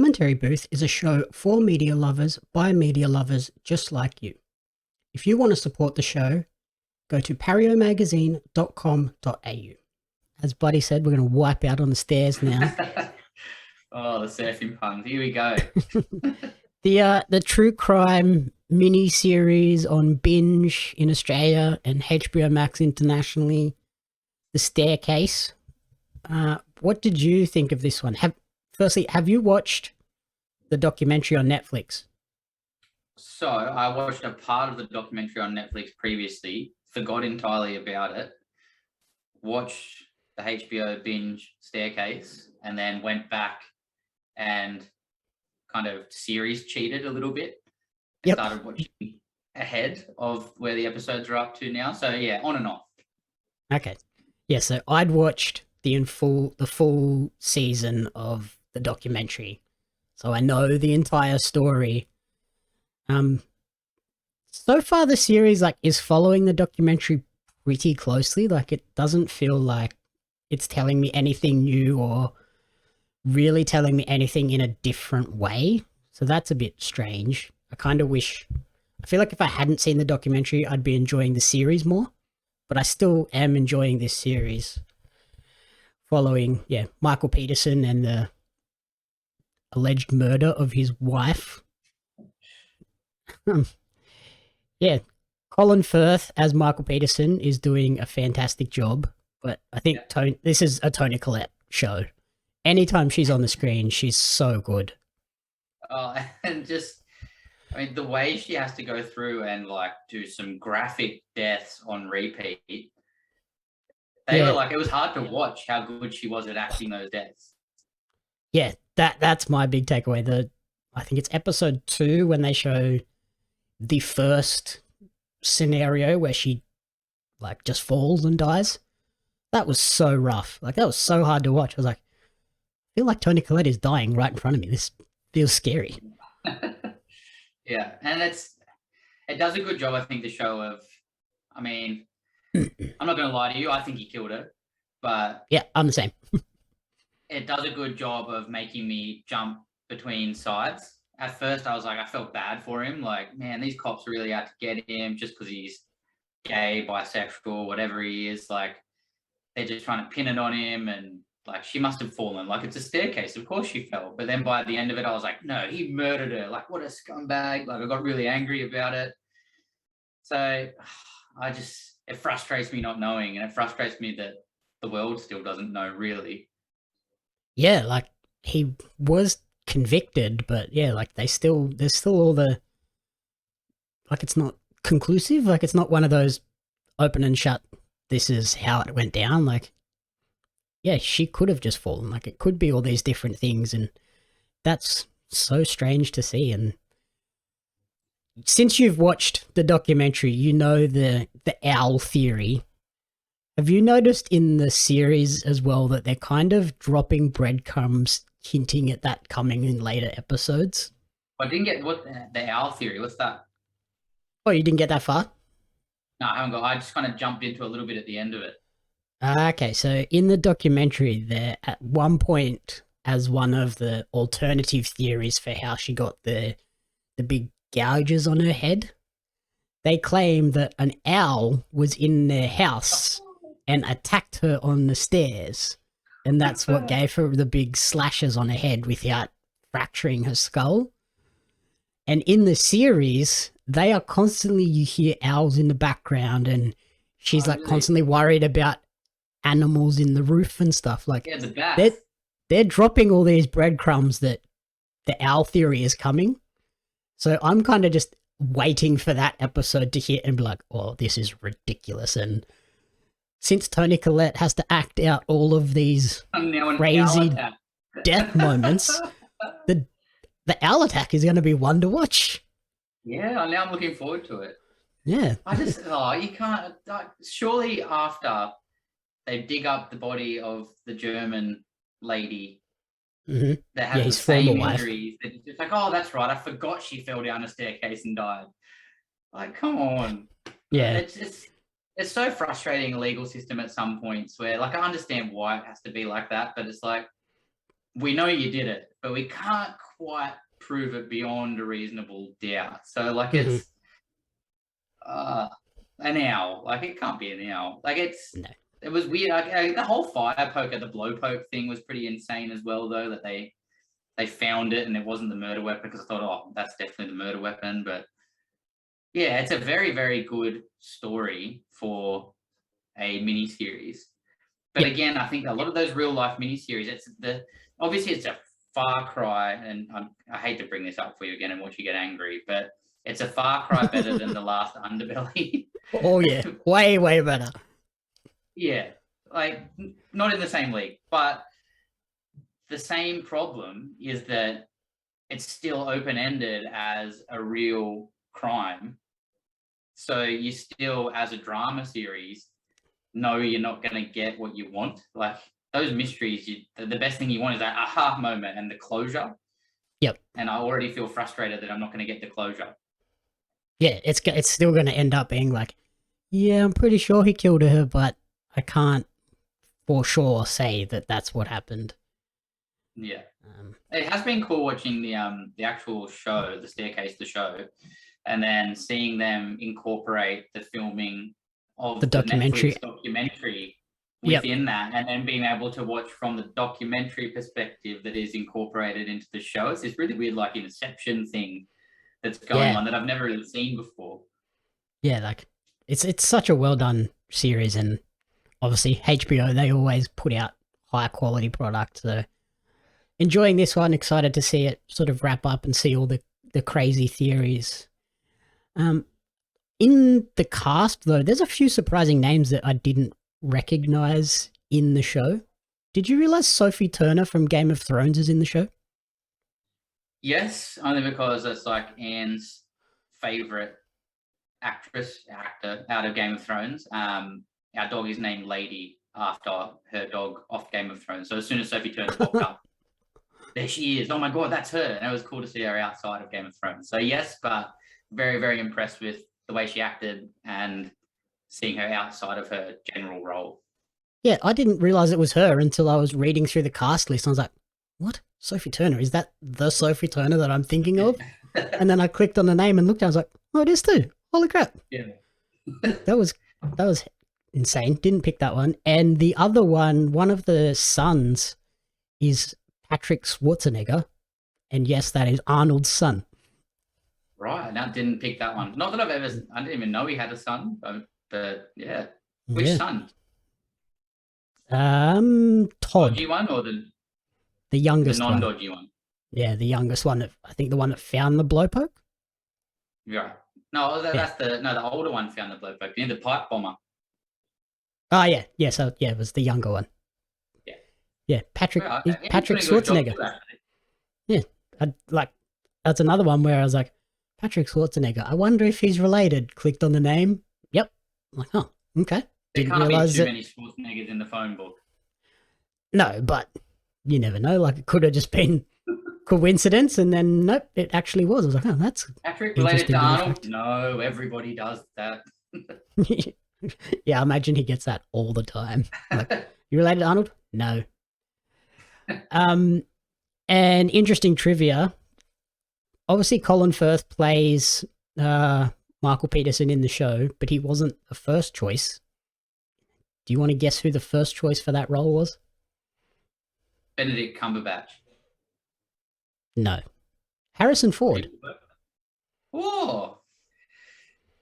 Commentary Booth is a show for media lovers by media lovers just like you. If you want to support the show, go to pariomagazine.com.au. As Buddy said, we're going to wipe out on the stairs now. Oh, the surfing puns. Here we go. The true crime mini-series on Binge in Australia and HBO Max internationally, The Staircase. What did you think of this one? Firstly, have you watched the documentary on Netflix? So I watched a part of the documentary on Netflix previously, forgot entirely about it, watched the HBO Binge Staircase, and then went back and kind of series cheated a little bit. Yep. Started watching ahead of where the episodes are up to now. So yeah, on and off. Okay. Yeah, so I'd watched the full season of the documentary. So I know the entire story. So far the series is following the documentary pretty closely. It doesn't feel like it's telling me anything new or really telling me anything in a different way. So that's a bit strange. I feel like if I hadn't seen the documentary, I'd be enjoying the series more, but I still am enjoying this series following, Michael Peterson and the alleged murder of his wife. Colin Firth as Michael Peterson is doing a fantastic job, but I think this is a Toni Collette show. Anytime she's on the screen, she's so good. Oh, and the way she has to go through and do some graphic deaths on repeat, it was hard to watch how good she was at acting those deaths. Yeah, that's my big takeaway. I think it's episode 2 when they show the first scenario where she just falls and dies. That was so rough. That was so hard to watch. I was like, I feel like Toni Collette is dying right in front of me. This feels scary. Yeah, and it does a good job, I think, the show of, I'm not going to lie to you, I think he killed her, but... Yeah, I'm the same. It does a good job of making me jump between sides. At first, I was I felt bad for him. Man, these cops really out to get him just because he's gay, bisexual, whatever he is. They're just trying to pin it on him, and she must have fallen. It's a staircase. Of course she fell. But then by the end of it, I was like, no, he murdered her. What a scumbag. I got really angry about it. So it frustrates me not knowing, and it frustrates me that the world still doesn't know really. Yeah, he was convicted, but there's still all the, it's not conclusive. It's not one of those open and shut, this is how it went down. She could have just fallen. It could be all these different things, and that's so strange to see. And since you've watched the documentary, you know the owl theory. Have you noticed in the series as well that they're kind of dropping breadcrumbs hinting at that coming in later episodes? I didn't get the owl theory. What's that? Oh, you didn't get that far? No, I haven't got. I just kind of jumped into a little bit at the end of it. Okay, so in the documentary, there at one point, as one of the alternative theories for how she got the big gouges on her head, they claim that an owl was in their house and attacked her on the stairs, and that's what gave her the big slashes on her head without fracturing her skull. And in the series, they are constantly, you hear owls in the background, and she's constantly worried about animals in the roof and stuff. The bat. They're dropping all these breadcrumbs that the owl theory is coming. So I'm kind of just waiting for that episode to hit and be like, oh, this is ridiculous. And since Toni Collette has to act out all of these crazy death moments, the owl attack is going to be one to watch. Yeah, now I'm looking forward to it. Yeah. You can't, surely after they dig up the body of the German lady that has the same injuries, it's oh, that's right, I forgot she fell down a staircase and died. Come on. Yeah. It's so frustrating, a legal system at some points where I understand why it has to be like that, but it's we know you did it, but we can't quite prove it beyond a reasonable doubt. So like Mhm. it's an owl. Like it can't be an owl. Like No. it was weird. Like, the whole fire poker, the blow poke thing was pretty insane as well, though, that they found it and it wasn't the murder weapon, because I thought, oh, that's definitely the murder weapon. But yeah, it's a very, very good story for a miniseries. But Yeah. again, I think a lot of those real life miniseries, obviously it's a far cry, and I hate to bring this up for you again and watch you get angry, but it's a far cry better than the last Underbelly. Oh yeah, way, way better. Yeah, like not in the same league, but the same problem is that it's still open-ended as a real crime. So you still, as a drama series, know you're not going to get what you want. Like those mysteries, the best thing you want is that aha moment and the closure. Yep. And I already feel frustrated that I'm not going to get the closure. Yeah, it's still going to end up being like, yeah, I'm pretty sure he killed her, but I can't for sure say that that's what happened. Yeah. It has been cool watching the actual show, The Staircase, the show, and then seeing them incorporate the filming of The documentary. Netflix documentary within that, and then being able to watch from the documentary perspective that is incorporated into the show. It's this really weird, like, Inception thing that's going on that I've never really seen before. Yeah, like it's such a well done series, and obviously HBO, they always put out high quality product. So enjoying this one, excited to see it sort of wrap up and see all the crazy theories. In the cast though, there's a few surprising names that I didn't recognize in the show. Did you realize Sophie Turner from Game of Thrones is in the show? Yes, only because it's like Anne's favorite actor out of Game of Thrones. Our dog is named Lady after her dog off Game of Thrones. So as soon as Sophie Turner popped up, there she is. Oh my God, that's her. And it was cool to see her outside of Game of Thrones. So yes, but very, very impressed with the way she acted and seeing her outside of her general role. Yeah, I didn't realize it was her until I was reading through the cast list. I was like, what? Sophie Turner? Is that the Sophie Turner that I'm thinking of? And then I clicked on the name and looked and I was like, oh, it is too. Holy crap. Yeah. That was insane. Didn't pick that one. And the other one of the sons is Patrick Schwarzenegger. And yes, that is Arnold's son. Right. Now didn't pick that one. Not that I didn't even know he had a son, but yeah. Which son? Todd. Dodgy one or the youngest one? The non-dodgy one. Yeah, the youngest one. I think the one that found the blowpoke. Yeah. No, that's the older one found the blowpoke. The pipe bomber. Oh yeah, yeah. So yeah, it was the younger one. Yeah. Yeah, Patrick Schwarzenegger. Yeah, that's another one where I was like, Patrick Schwarzenegger. I wonder if he's related. Clicked on the name. Yep. I'm like, oh, okay. There can't be too many Schwarzeneggers in the phone book. No, but you never know. Like it could have just been coincidence, and then nope, it actually was. I was like, oh, that's Patrick related to Arnold. No, everybody does that. Yeah, I imagine he gets that all the time. Like, you related to Arnold? No. And interesting trivia. Obviously, Colin Firth plays Michael Peterson in the show, but he wasn't the first choice. Do you want to guess who the first choice for that role was? Benedict Cumberbatch. No. Harrison Ford. Oh.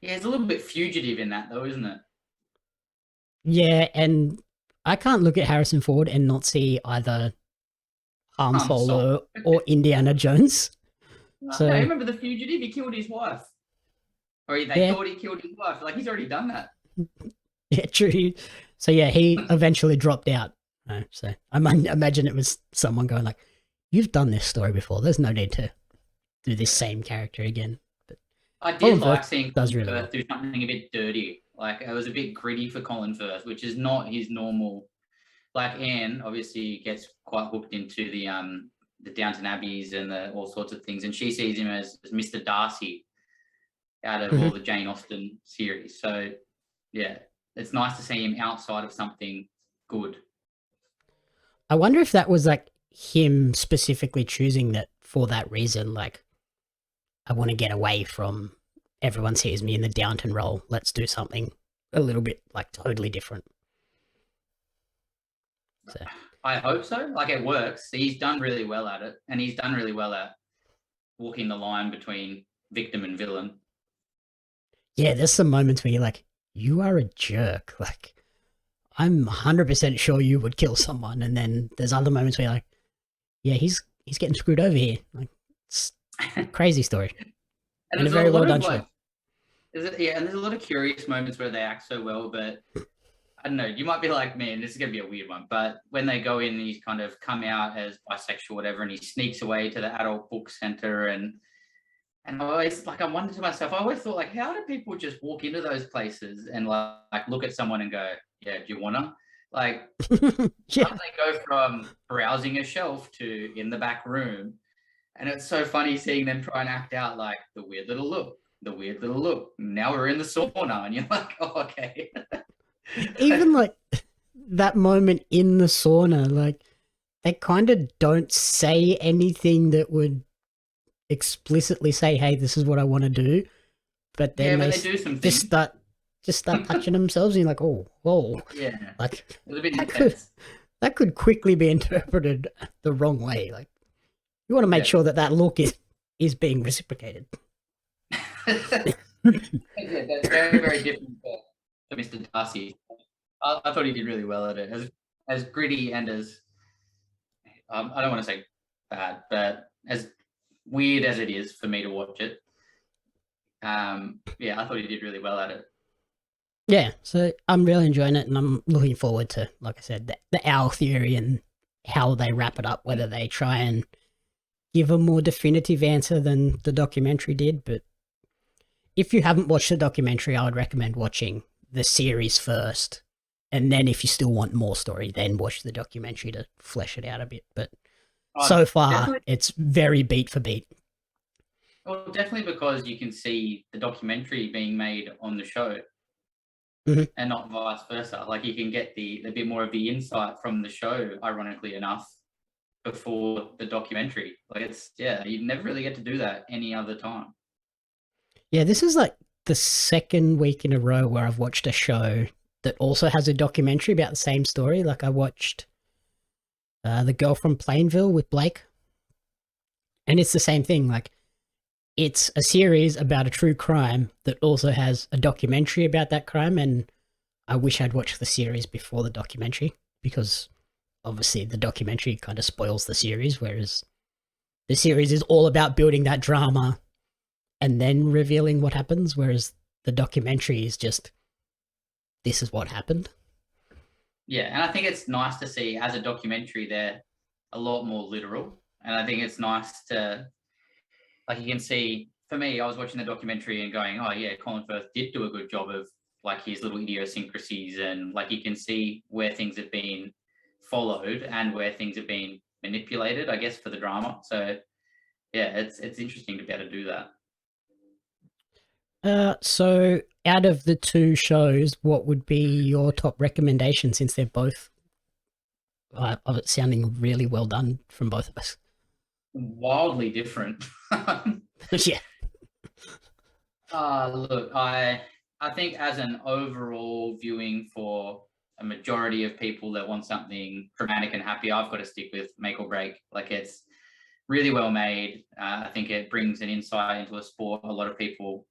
Yeah, it's a little bit fugitive in that though, isn't it? Yeah, and I can't look at Harrison Ford and not see either Han Solo or Indiana Jones. So I remember The Fugitive, he killed his wife. Or they thought he killed his wife. Like, he's already done that. Yeah, true. So yeah, he eventually dropped out. So I imagine it was someone going like, you've done this story before. There's no need to do this same character again. But I did like seeing Colin Firth do something a bit dirty. Like, it was a bit gritty for Colin Firth, which is not his normal. Like, Anne obviously gets quite hooked into the Downton Abbeys and all sorts of things, and she sees him as Mr. Darcy out of all the Jane Austen series. So yeah, it's nice to see him outside of something good. I wonder if that was like him specifically choosing that for that reason, like, I want to get away from everyone sees me in the Downton role. Let's do something a little bit like totally different. So. I hope so. Like, it works. He's done really well at it, and he's done really well at walking the line between victim and villain. Yeah, there's some moments where you're like, you are a jerk. Like, I'm 100% sure you would kill someone. And then there's other moments where you're like, yeah, he's getting screwed over here. Like, it's a crazy story. and a very well done show. Yeah, and there's a lot of curious moments where they act so well, but I don't know, you might be like, man, this is going to be a weird one. But when they go in, he's kind of come out as bisexual, whatever, and he sneaks away to the adult book center. And I always, like, I wonder to myself, I always thought, like, how do people just walk into those places and like look at someone and go, yeah, do you want to? Like, yeah. how do they go from browsing a shelf to in the back room? And it's so funny seeing them try and act out like the weird little look. Now we're in the sauna, and you're like, oh, okay. Even like that moment in the sauna, like, they kind of don't say anything that would explicitly say, hey, this is what I want to do. But then they do some things. Just start touching themselves, and you're like, oh, whoa. Yeah. Like, it was a bit intense. That could quickly be interpreted the wrong way. Like, you want to make sure that look is being reciprocated. Yeah, that's very, very different to Mr. Darcy. I thought he did really well at it. As gritty and as, I don't want to say bad, but as weird as it is for me to watch it, I thought he did really well at it. Yeah, so I'm really enjoying it, and I'm looking forward to, like I said, the owl theory and how they wrap it up, whether they try and give a more definitive answer than the documentary did. But if you haven't watched the documentary, I would recommend watching the series first, and then if you still want more story, then watch the documentary to flesh it out a bit. But so far, it's very beat for beat. Well, definitely, because you can see the documentary being made on the show. Mm-hmm. And not vice versa. Like, you can get the bit more of the insight from the show, ironically enough, before the documentary. Like, you never really get to do that any other time. Yeah, this is like the second week in a row where I've watched a show that also has a documentary about the same story. Like, I watched The Girl from Plainville with Blake, and it's the same thing. Like, it's a series about a true crime that also has a documentary about that crime, and I wish I'd watched the series before the documentary, because obviously the documentary kind of spoils the series, whereas the series is all about building that drama and then revealing what happens, whereas the documentary is just, this is what happened. Yeah, and I think it's nice to see, as a documentary, they're a lot more literal, and I think it's nice to, like, you can see, for me, I was watching the documentary and going, oh yeah, Colin Firth did do a good job of, like, his little idiosyncrasies, and, like, you can see where things have been followed and where things have been manipulated, I guess, for the drama. So yeah, it's interesting to be able to do that. So out of the two shows, what would be your top recommendation, since they're both of it sounding really well done from both of us? Wildly different. Yeah. Look, I think as an overall viewing for a majority of people that want something dramatic and happy, I've got to stick with Make or Break. Like, it's really well made. I think it brings an insight into a sport a lot of people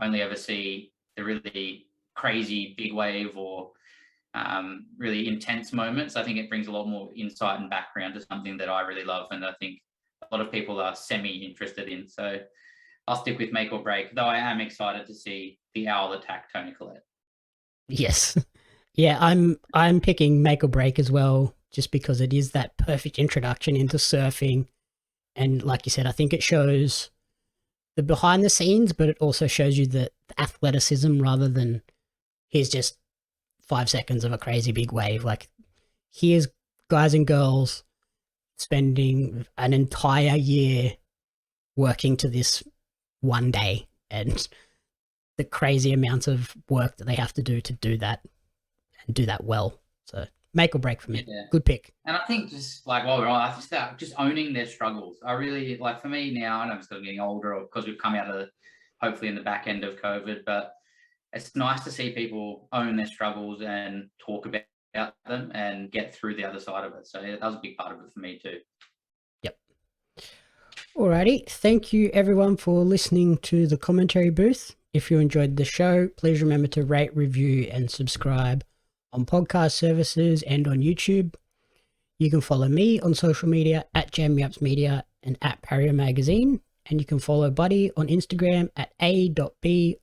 only ever see the really crazy big wave or really intense moments. I think it brings a lot more insight and background to something that I really love, and I think a lot of people are semi-interested in. So I'll stick with Make or Break, though I am excited to see the owl attack Toni Collette. Yes. Yeah, I'm picking Make or Break as well, just because it is that perfect introduction into surfing. And like you said, I think it shows the behind the scenes, but it also shows you the athleticism rather than here's just 5 seconds of a crazy big wave. Like, here's guys and girls spending an entire year working to this one day, and the crazy amounts of work that they have to do that and do that well. So Make or break for me. Yeah. Good pick. And I think just like while we're on, I just just owning their struggles. I really like for me now. I know I'm still getting older, or because we've come out of hopefully in the back end of COVID, but it's nice to see people own their struggles and talk about them and get through the other side of it. So yeah, that was a big part of it for me too. Yep. Alrighty. Thank you everyone for listening to the commentary booth. If you enjoyed the show, please remember to rate, review, and subscribe on podcast services and on YouTube. You can follow me on social media at JamieUpsMedia and at Pario Magazine. And you can follow Buddy on Instagram at a.b_CSEE.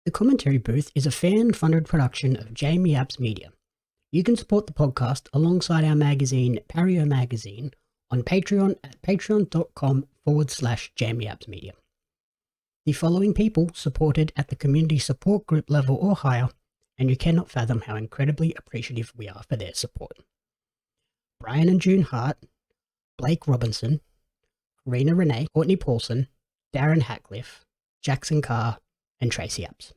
The Commentary Booth is a fan-funded production of Jamie Apps Media. You can support the podcast alongside our magazine, Pario Magazine, on Patreon at patreon.com/JamieAppsMedia. The following people supported at the community support group level or higher, and you cannot fathom how incredibly appreciative we are for their support. Brian and June Hart, Blake Robinson, Rena Renee, Courtney Paulson, Darren Hatcliffe, Jackson Carr, and Tracy Apps.